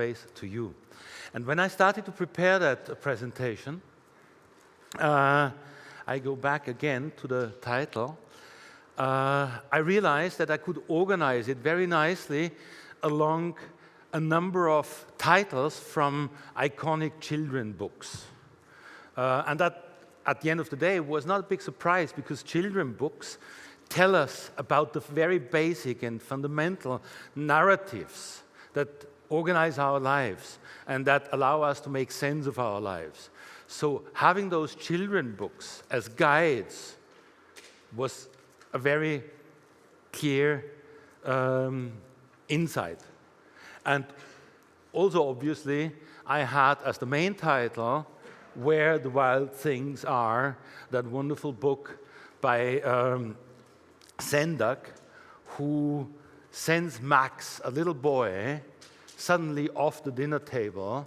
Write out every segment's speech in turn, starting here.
space to you. And when I started to prepare that presentation, I go back again to the title. I realized that I could organize it very nicely along a number of titles from iconic children books. And that, at the end of the day, was not a big surprise, because children books tell us about the very basic and fundamental narratives that organize our lives and that allow us to make sense of our lives. So having those children books as guides was a very clear insight. And also, obviously, I had as the main title, Where the Wild Things Are, that wonderful book by Sendak, who sends Max, a little boy, suddenly off the dinner table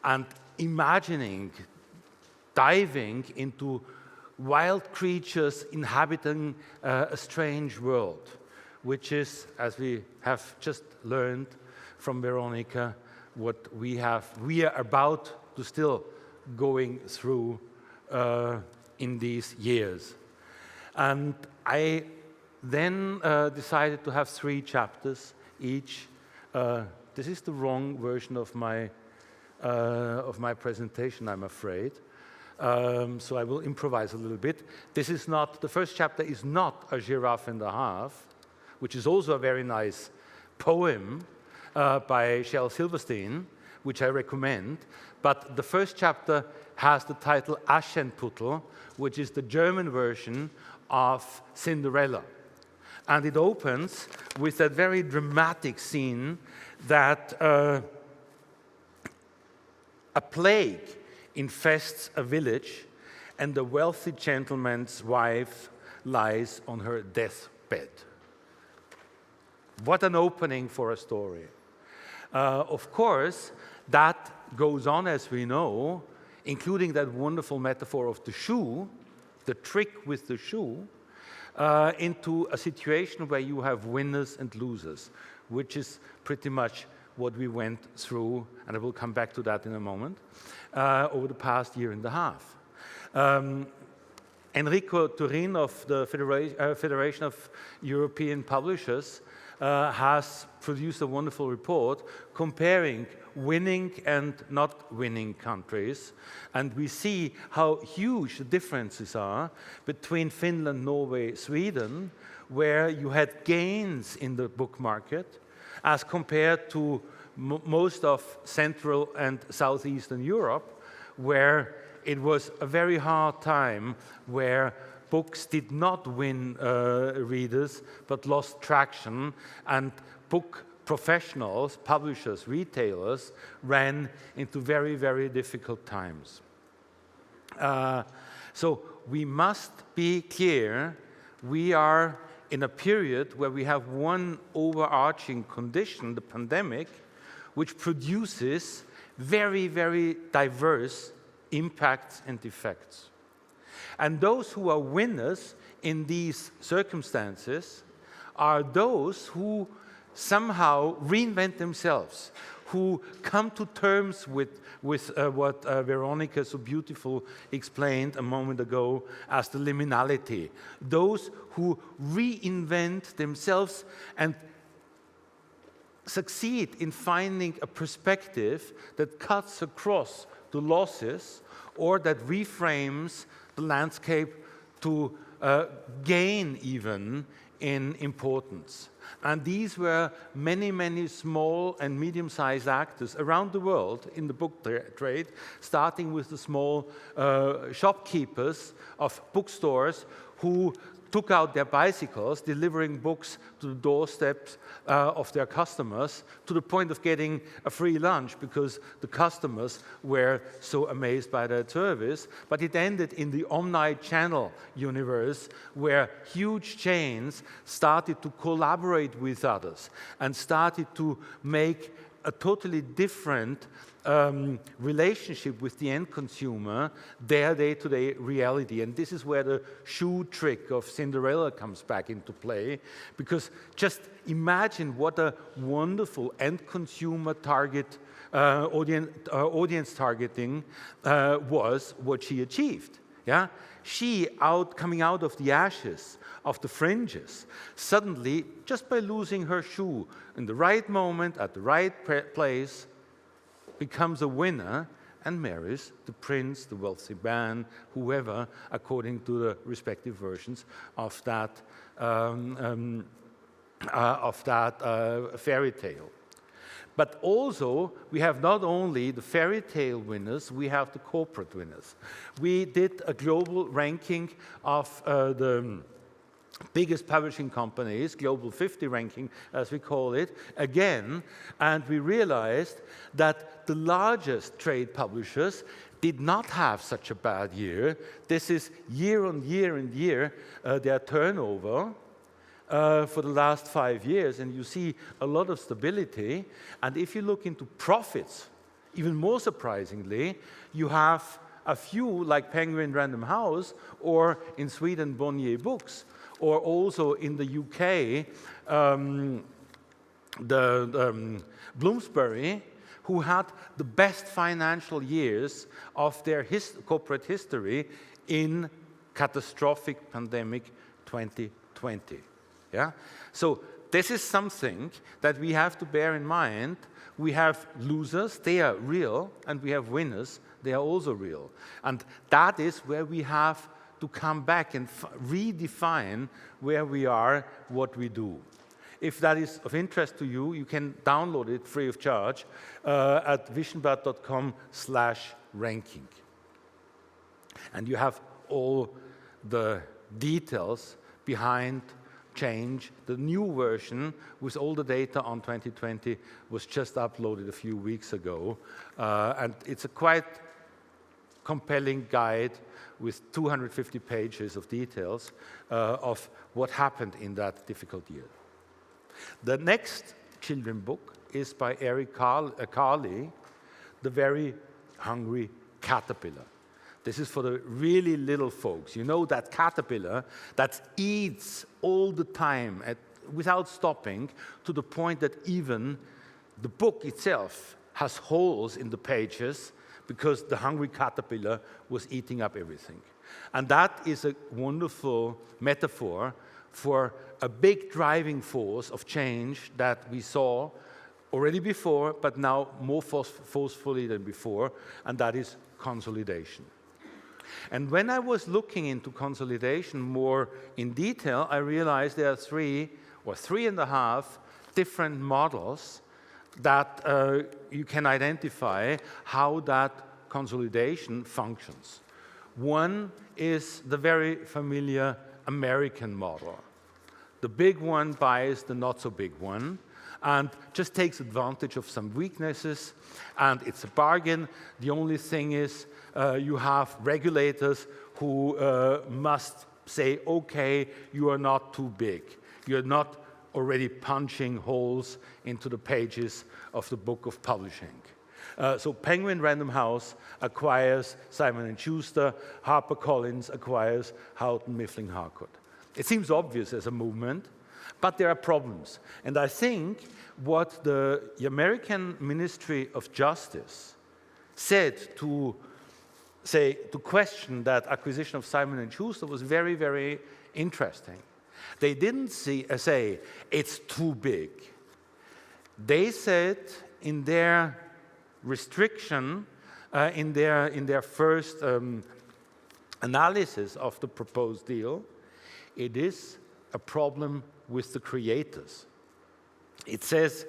and imagining diving into wild creatures inhabiting a strange world, which is, as we have just learned from Veronica, what we are about to still going through in these years. And I then decided to have 3 chapters each. This is the wrong version of my presentation, I'm afraid. So I will improvise a little bit. The first chapter is not A Giraffe and a Half, which is also a very nice poem by Shel Silverstein, which I recommend. But the first chapter has the title Aschenputtel, which is the German version of Cinderella. And it opens with that very dramatic scene that a plague infests a village, and the wealthy gentleman's wife lies on her deathbed. What an opening for a story. Of course, that goes on, as we know, including that wonderful metaphor of the shoe, the trick with the shoe, into a situation where you have winners and losers, which is pretty much what we went through, and I will come back to that in a moment, over the past year and a half. Enrico Turin of the Federation of European Publishers has produced a wonderful report comparing winning and not winning countries. And we see how huge the differences are between Finland, Norway, Sweden, where you had gains in the book market, as compared to most of Central and Southeastern Europe, where it was a very hard time, where books did not win readers, but lost traction, and book professionals, publishers, retailers, ran into very, very difficult times. So we must be clear, we are in a period where we have one overarching condition, the pandemic, which produces very, very diverse impacts and effects. And those who are winners in these circumstances are those who somehow reinvent themselves, who come to terms with what Veronica so beautifully explained a moment ago as the liminality. Those who reinvent themselves and succeed in finding a perspective that cuts across the losses, or that reframes the landscape to gain even in importance. And these were many, many small and medium-sized actors around the world in the book trade, starting with the small shopkeepers of bookstores who took out their bicycles, delivering books to the doorsteps of their customers, to the point of getting a free lunch because the customers were so amazed by their service. But it ended in the omni-channel universe, where huge chains started to collaborate with others and started to make a totally different relationship with the end consumer, their day-to-day reality. And this is where the shoe trick of Cinderella comes back into play, because just imagine what a wonderful end consumer target audience targeting was what she achieved. Yeah, she coming out of the ashes, of the fringes, suddenly, just by losing her shoe in the right moment, at the right place, becomes a winner and marries the prince, the wealthy man, whoever, according to the respective versions of that fairy tale. But also, we have not only the fairy tale winners, we have the corporate winners. We did a global ranking of the biggest publishing companies, Global 50 ranking, as we call it, again, and we realized that the largest trade publishers did not have such a bad year. This is year on year and year, their turnover for the last 5 years, and you see a lot of stability. And if you look into profits, even more surprisingly, you have a few like Penguin Random House, or in Sweden, Bonnier Books, or also in the UK, Bloomsbury, who had the best financial years of their corporate history in catastrophic pandemic 2020. Yeah? So this is something that we have to bear in mind. We have losers, they are real, and we have winners, they are also real. And that is where we have to come back and redefine where we are, what we do. If that is of interest to you, you can download it free of charge at wischenbart.com/ranking. And you have all the details behind change. The new version with all the data on 2020 was just uploaded a few weeks ago. And it's a quite compelling guide with 250 pages of details of what happened in that difficult year. The next children book is by Eric Carley, The Very Hungry Caterpillar. This is for the really little folks. You know, that caterpillar that eats all the time without stopping, to the point that even the book itself has holes in the pages because the hungry caterpillar was eating up everything. And that is a wonderful metaphor for a big driving force of change that we saw already before, but now more forcefully than before, and that is consolidation. And when I was looking into consolidation more in detail, I realized there are 3 or 3.5 different models that you can identify how that consolidation functions. One is the very familiar American model. The big one buys the not so big one and just takes advantage of some weaknesses, and it's a bargain. The only thing is you have regulators who must say, okay, you are not too big. You're not already punching holes into the pages of the book of publishing. So Penguin Random House acquires Simon & Schuster, HarperCollins acquires Houghton Mifflin Harcourt. It seems obvious as a movement, but there are problems. And I think what the American Ministry of Justice said to question that acquisition of Simon & Schuster was very, very interesting. They didn't say it's too big. They said in their restriction, in their first analysis of the proposed deal, it is a problem with the creators. It says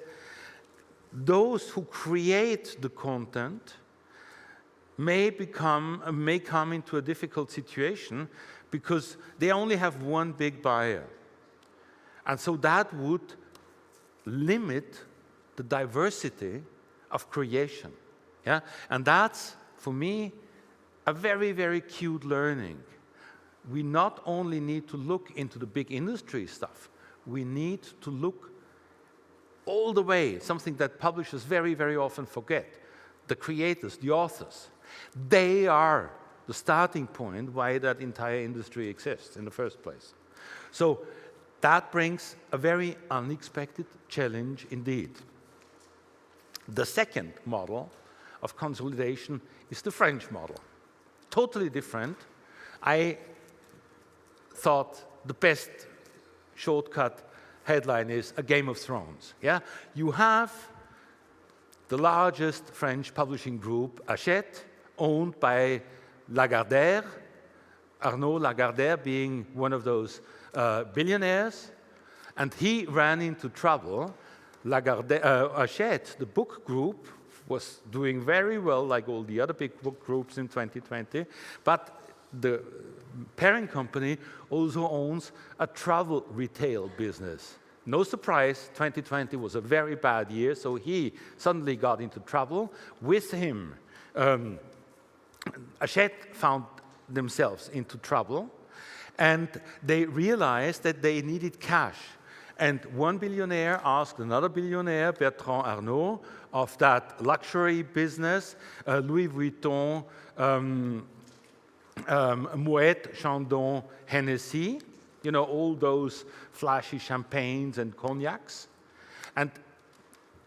those who create the content may come into a difficult situation because they only have one big buyer. And so that would limit the diversity of creation. Yeah? And that's, for me, a very, very cute learning. We not only need to look into the big industry stuff, we need to look all the way, something that publishers very, very often forget. The creators, the authors, they are the starting point why that entire industry exists in the first place. So that brings a very unexpected challenge indeed. The second model of consolidation is the French model. Totally different. I thought the best shortcut headline is A Game of Thrones. Yeah? You have the largest French publishing group, Hachette, owned by Lagardère, Arnaud Lagardère being one of those billionaires, and he ran into trouble. Hachette, the book group, was doing very well, like all the other big book groups in 2020, but the parent company also owns a travel retail business. No surprise, 2020 was a very bad year, so he suddenly got into trouble. With him, Hachette found themselves into trouble, and they realized that they needed cash. And one billionaire asked another billionaire, Bertrand Arnault, of that luxury business, Louis Vuitton, Moët, Chandon, Hennessy, you know, all those flashy champagnes and cognacs. And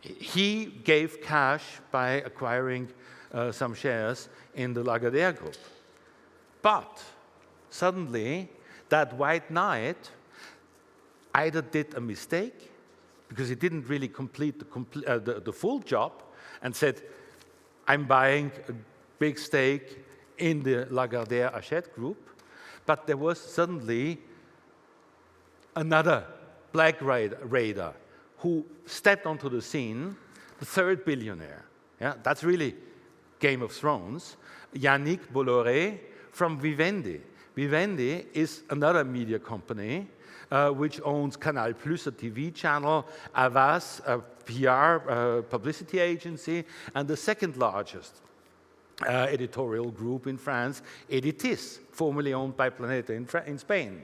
he gave cash by acquiring some shares in the Lagardère group. But suddenly, that white knight either did a mistake, because he didn't really complete the full job, and said, I'm buying a big stake in the Lagardère Hachette group, but there was suddenly another black raider who stepped onto the scene, the third billionaire. Yeah, that's really Game of Thrones. Yannick Bolloré from Vivendi. Vivendi is another media company which owns Canal+, a TV channel, Havas, a PR publicity agency, and the second largest editorial group in France, Editis, formerly owned by Planeta in Spain.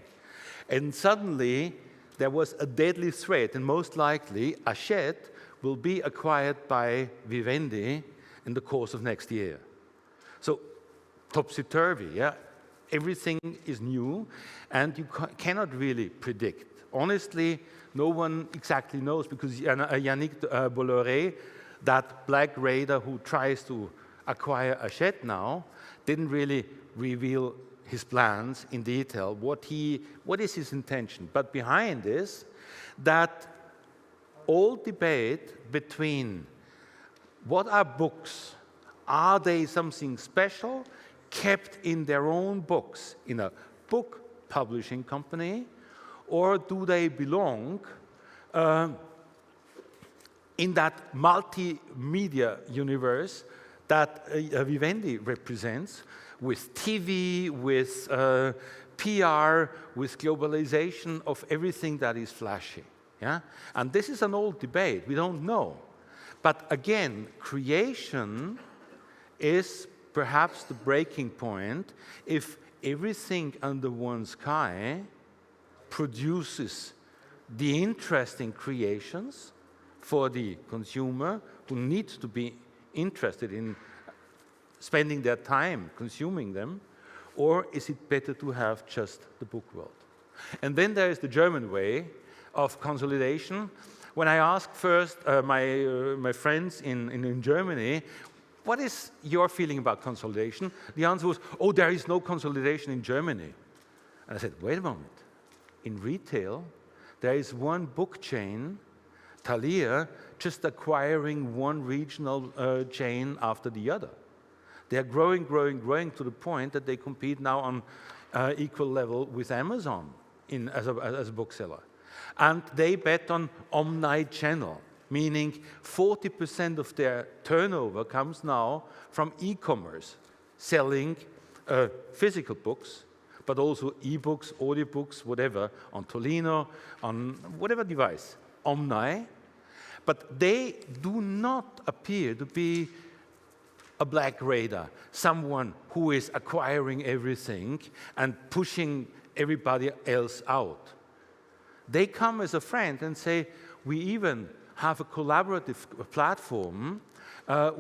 And suddenly, there was a deadly threat, and most likely, Hachette will be acquired by Vivendi in the course of next year. So, topsy-turvy, yeah? Everything is new, and you cannot really predict. Honestly, no one exactly knows, because Yannick Bolloré, that black raider who tries to acquire Hachette now, didn't really reveal his plans in detail, what is his intention. But behind this, that all debate between what are books, are they something special, kept in their own books, in a book publishing company, or do they belong in that multimedia universe that Vivendi represents, with TV, with PR, with globalization of everything that is flashy. Yeah? And this is an old debate, we don't know. But again, creation is perhaps the breaking point if everything under one sky produces the interesting creations for the consumer who needs to be interested in spending their time consuming them, or is it better to have just the book world? And then there is the German way of consolidation. When I asked first my friends in Germany, what is your feeling about consolidation? The answer was, oh, there is no consolidation in Germany. And I said, wait a moment. In retail, there is one book chain, Thalia, just acquiring one regional chain after the other. They are growing to the point that they compete now on equal level with Amazon as a bookseller. And they bet on omni-channel, meaning 40% of their turnover comes now from e-commerce, selling physical books, but also e-books, audiobooks, whatever, on Tolino, on whatever device, omni. But they do not appear to be a black raider, someone who is acquiring everything and pushing everybody else out. They come as a friend and say, we even have a collaborative platform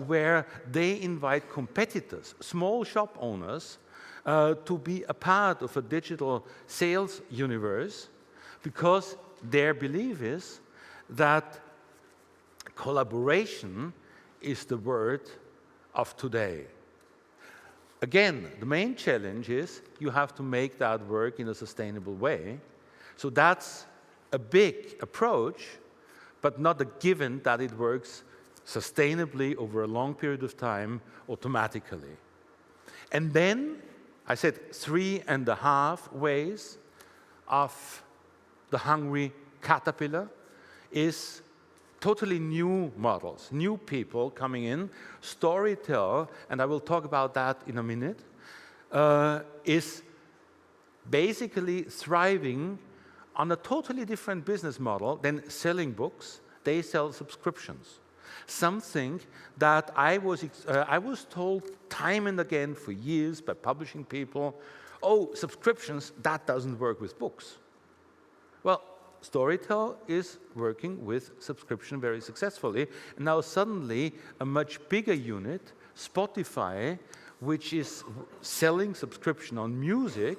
where they invite competitors, small shop owners, to be a part of a digital sales universe, because their belief is that collaboration is the word of today. Again, the main challenge is you have to make that work in a sustainable way. So that's a big approach, but not a given that it works sustainably over a long period of time automatically. And then I said 3.5 ways of the hungry caterpillar is totally new models, new people coming in. Storytel, and I will talk about that in a minute, is basically thriving on a totally different business model than selling books. They sell subscriptions. Something that I was told time and again for years by publishing people, oh, subscriptions, that doesn't work with books. Well, Storytel is working with subscription very successfully. And now suddenly a much bigger unit, Spotify, which is selling subscription on music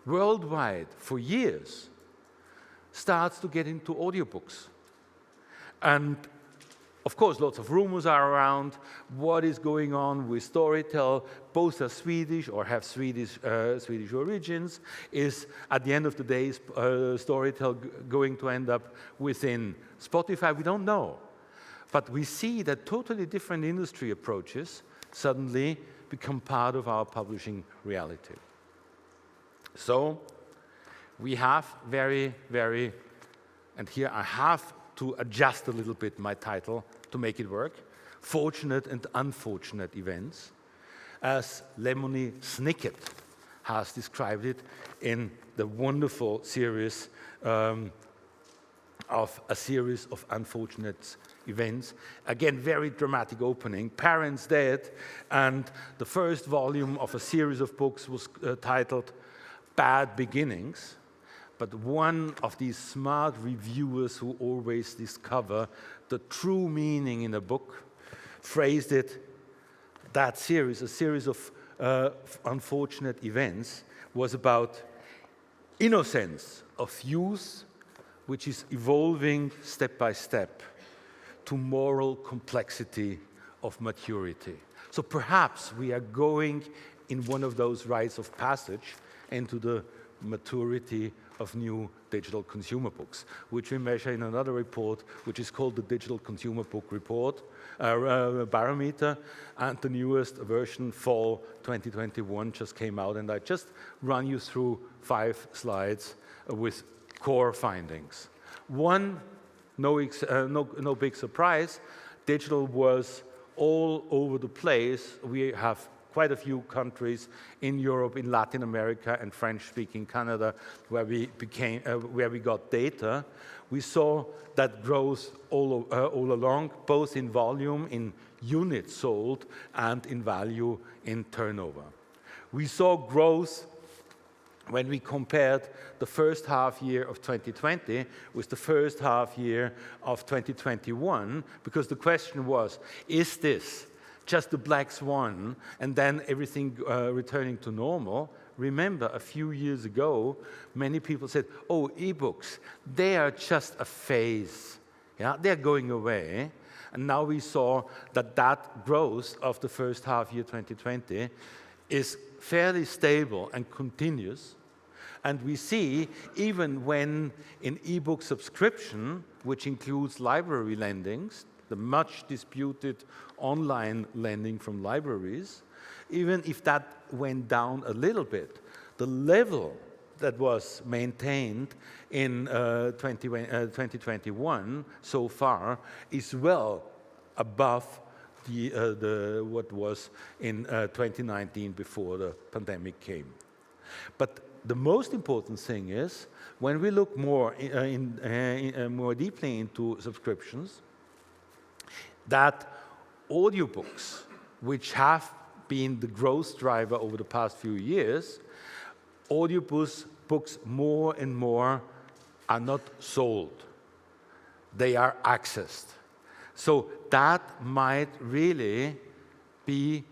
worldwide for years, starts to get into audiobooks. And of course, lots of rumors are around what is going on with Storytel. Both are Swedish or have Swedish origins. Is at the end of the day, Storytel going to end up within Spotify? We don't know. But we see that totally different industry approaches suddenly become part of our publishing reality. So we have and here I have to adjust a little bit my title to make it work, fortunate and unfortunate events, as Lemony Snicket has described it in the wonderful series of a series of unfortunate events. Again, very dramatic opening, parents dead, and the first volume of a series of books was titled Bad Beginnings. But one of these smart reviewers who always discover the true meaning in a book, phrased it, that series, a series of unfortunate events, was about innocence of youth, which is evolving step by step to moral complexity of maturity. So perhaps we are going in one of those rites of passage into the maturity of new digital consumer books, which we measure in another report, which is called the Digital Consumer Book Report Barometer, and the newest version, fall 2021, just came out, and I just run you through 5 slides with core findings. One, no big surprise, digital was all over the place. We have quite a few countries in Europe, in Latin America, and French-speaking Canada, where we got data. We saw that growth all along, both in volume, in units sold, and in value, in turnover. We saw growth when we compared the first half year of 2020 with the first half year of 2021, because the question was, is this just the black swan, and then everything returning to normal? Remember, a few years ago, many people said, oh, e-books, they are just a phase. Yeah, they're going away. And now we saw that that growth of the first half year 2020 is fairly stable and continuous. And we see, even when in e-book subscription, which includes library lendings, the much disputed online lending from libraries, even if that went down a little bit, the level that was maintained in 2021 so far is well above what was in 2019 before the pandemic came. But the most important thing is, when we look more deeply into subscriptions, that audiobooks, which have been the growth driver over the past few years, audiobooks more and more are not sold. They are accessed. So that might really be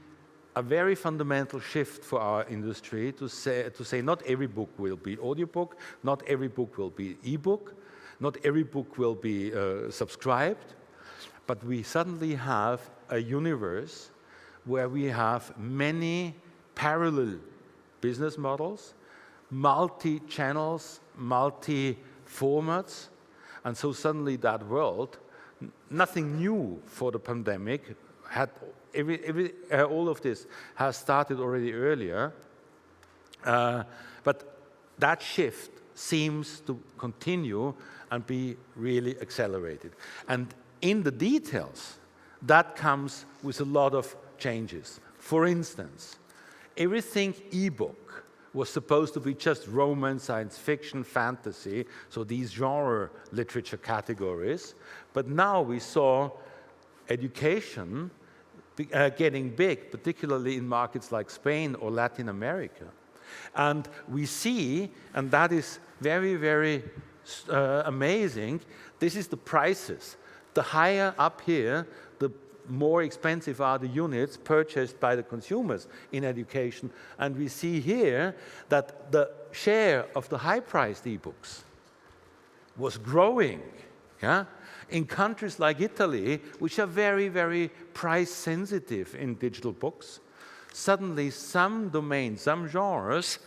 a very fundamental shift for our industry to say not every book will be audiobook, not every book will be ebook, not every book will be subscribed, but we suddenly have a universe where we have many parallel business models, multi-channels, multi-formats, and so suddenly that world, nothing new for the pandemic, had all of this has started already earlier, but that shift seems to continue and be really accelerated. And in the details, that comes with a lot of changes. For instance, everything ebook was supposed to be just romance, science fiction, fantasy, so these genre literature categories. But now we saw education getting big, particularly in markets like Spain or Latin America. And we see, and that is very, very amazing, this is the prices. The higher up here, the more expensive are the units purchased by the consumers in education. And we see here that the share of the high-priced ebooks was growing. Yeah? In countries like Italy, which are very, very price-sensitive in digital books, suddenly some domains, some genres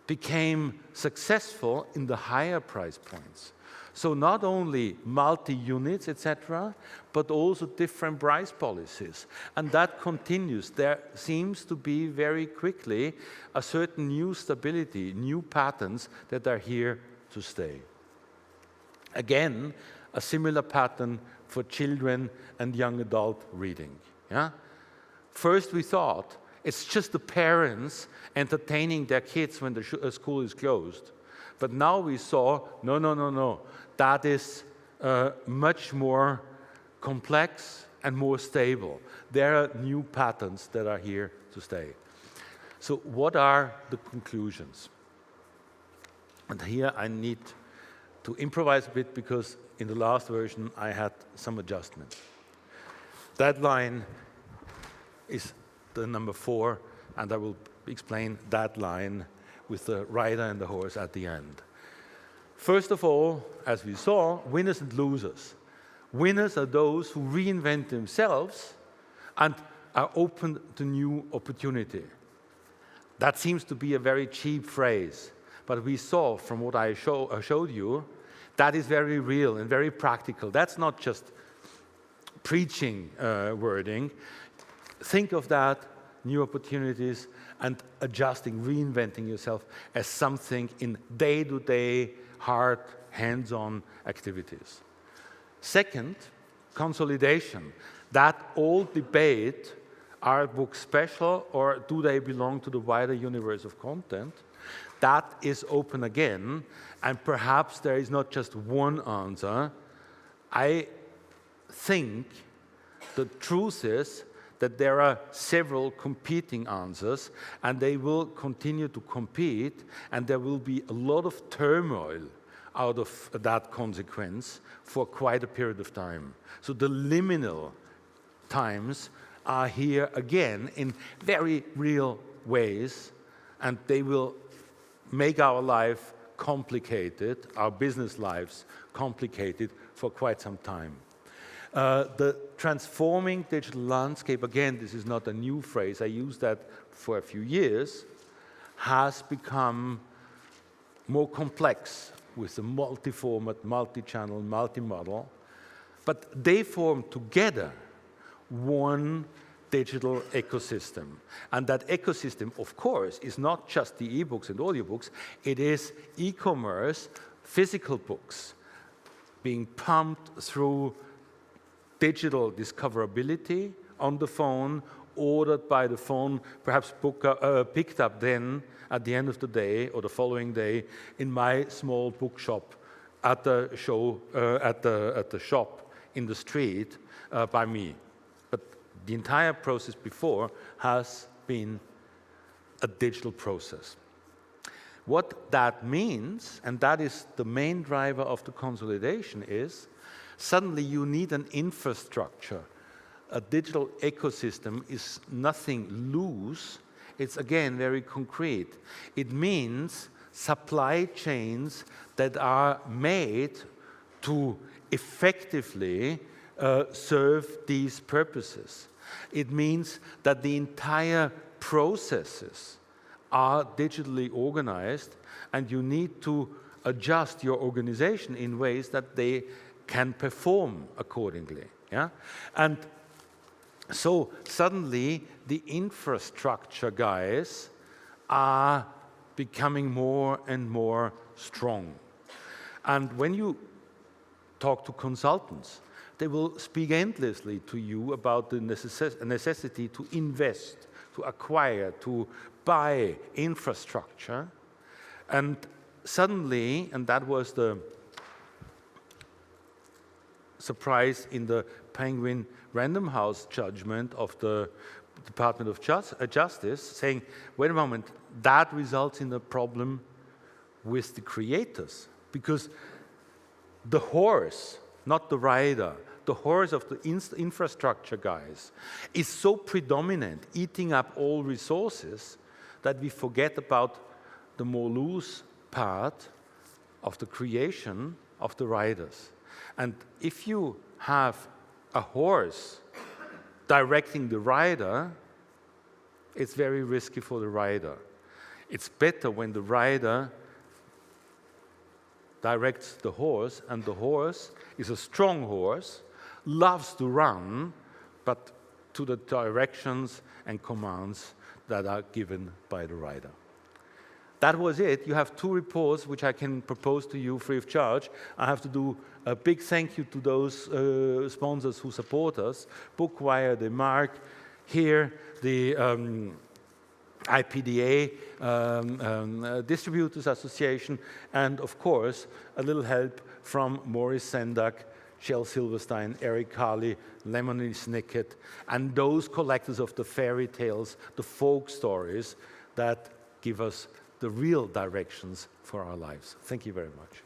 became successful in the higher price points. So not only multi-units, etc., but also different price policies. And that continues. There seems to be very quickly a certain new stability, new patterns that are here to stay. Again, a similar pattern for children and young adult reading. Yeah? First we thought it's just the parents entertaining their kids when the school is closed. But now we saw, no. That is much more complex and more stable. There are new patterns that are here to stay. So what are the conclusions? And here I need to improvise a bit because in the last version I had some adjustments. That line is the number 4, and I will explain that line with the rider and the horse at the end. First of all, as we saw, winners and losers. Winners are those who reinvent themselves and are open to new opportunity. That seems to be a very cheap phrase, but we saw from what I showed you, that is very real and very practical. That's not just preaching wording. Think of that, new opportunities, and adjusting, reinventing yourself as something in day-to-day, hard, hands-on activities. Second, consolidation. That old debate, are books special or do they belong to the wider universe of content? That is open again, and perhaps there is not just one answer. I think the truth is that there are several competing answers, and they will continue to compete, and there will be a lot of turmoil out of that consequence for quite a period of time. So the liminal times are here again in very real ways, and they will make our life complicated, our business lives complicated for quite some time. The transforming digital landscape, again, this is not a new phrase, I used that for a few years, has become more complex with the multi-format, multi-channel, multi-model, but they form together one digital ecosystem. And that ecosystem, of course, is not just the ebooks and audiobooks, it is e-commerce, physical books being pumped through digital discoverability on the phone, ordered by the phone, perhaps picked up then at the end of the day or the following day in my small bookshop at the shop in the street by me. But the entire process before has been a digital process. What that means, and that is the main driver of the consolidation, is suddenly you need an infrastructure. A digital ecosystem is nothing loose. It's, again, very concrete. It means supply chains that are made to effectively serve these purposes. It means that the entire processes are digitally organized, and you need to adjust your organization in ways that they can perform accordingly. Yeah? And so suddenly the infrastructure guys are becoming more and more strong. And when you talk to consultants, they will speak endlessly to you about the necessity to invest, to acquire, to buy infrastructure. And suddenly, and that was the surprise in the Penguin Random House judgment of the Department of Justice, saying, wait a moment, that results in a problem with the creators, because the horse, not the rider, the horse of the infrastructure guys is so predominant, eating up all resources, that we forget about the more loose part of the creation of the riders. And if you have a horse directing the rider, it's very risky for the rider. It's better when the rider directs the horse, and the horse is a strong horse, loves to run, but to the directions and commands that are given by the rider. That was it. You have 2 reports which I can propose to you free of charge. I have to do a big thank you to those sponsors who support us. Bookwire, the Mark, here the IPDA, Distributors Association, and of course a little help from Maurice Sendak, Shel Silverstein, Eric Carley, Lemony Snicket, and those collectors of the fairy tales, the folk stories that give us the real directions for our lives. Thank you very much.